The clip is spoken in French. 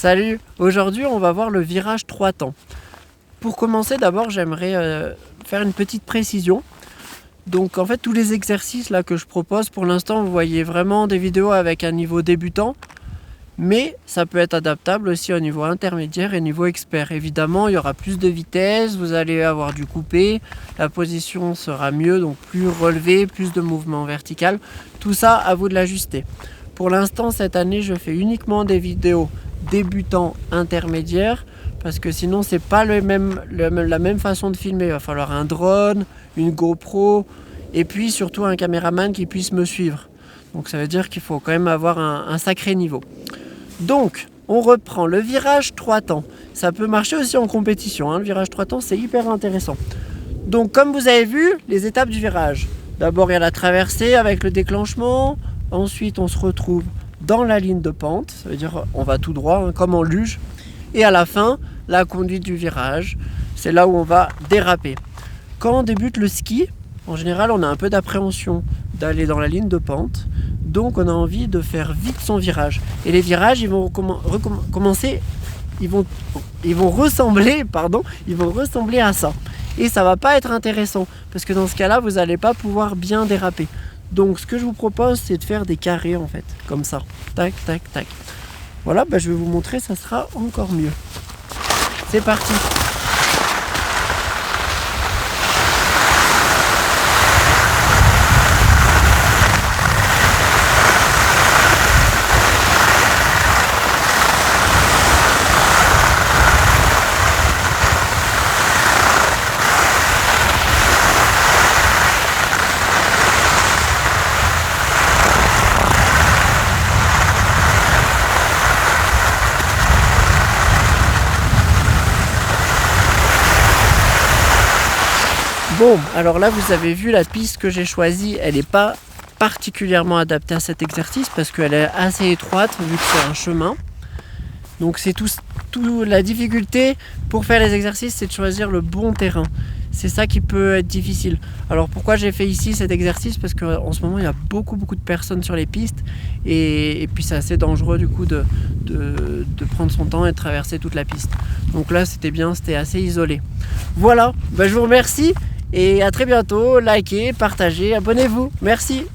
Salut, aujourd'hui on va voir le virage 3 temps. Pour commencer d'abord j'aimerais faire une petite précision. Donc en fait tous les exercices là que je propose pour l'instant vous voyez vraiment des vidéos avec un niveau débutant. Mais ça peut être adaptable aussi au niveau intermédiaire et niveau expert. Évidemment, il y aura plus de vitesse, vous allez avoir du coupé, la position sera mieux, donc plus relevée, plus de mouvement vertical. Tout ça, à vous de l'ajuster. Pour l'instant, cette année, je fais uniquement des vidéos débutants intermédiaires, parce que sinon, c'est pas la même façon de filmer. Il va falloir un drone, une GoPro, et puis surtout un caméraman qui puisse me suivre. Donc ça veut dire qu'il faut quand même avoir un sacré niveau. Donc, on reprend le virage 3 temps. Ça peut marcher aussi en compétition, hein. Le virage 3 temps, c'est hyper intéressant. Donc, comme vous avez vu, les étapes du virage. D'abord, il y a la traversée avec le déclenchement. Ensuite, on se retrouve dans la ligne de pente. Ça veut dire on va tout droit, hein, comme en luge. Et à la fin, la conduite du virage. C'est là où on va déraper. Quand on débute le ski, en général, on a un peu d'appréhension d'aller dans la ligne de pente. Donc on a envie de faire vite son virage. Et les virages, ils vont recommencer, ils vont ressembler à ça. Et ça va pas être intéressant, parce que dans ce cas-là, vous n'allez pas pouvoir bien déraper. Donc ce que je vous propose, c'est de faire des carrés en fait, comme ça. Tac, tac, tac. Voilà, je vais vous montrer, ça sera encore mieux. C'est parti. Bon, alors là vous avez vu la piste que j'ai choisie, elle n'est pas particulièrement adaptée à cet exercice parce qu'elle est assez étroite vu que c'est un chemin. Donc c'est tout la difficulté pour faire les exercices, c'est de choisir le bon terrain. C'est ça qui peut être difficile. Alors pourquoi j'ai fait ici cet exercice? Parce qu'en ce moment il y a beaucoup de personnes sur les pistes et puis c'est assez dangereux du coup de prendre son temps et de traverser toute la piste. Donc là c'était bien, c'était assez isolé. Voilà, je vous remercie. Et à très bientôt, likez, partagez, abonnez-vous. Merci.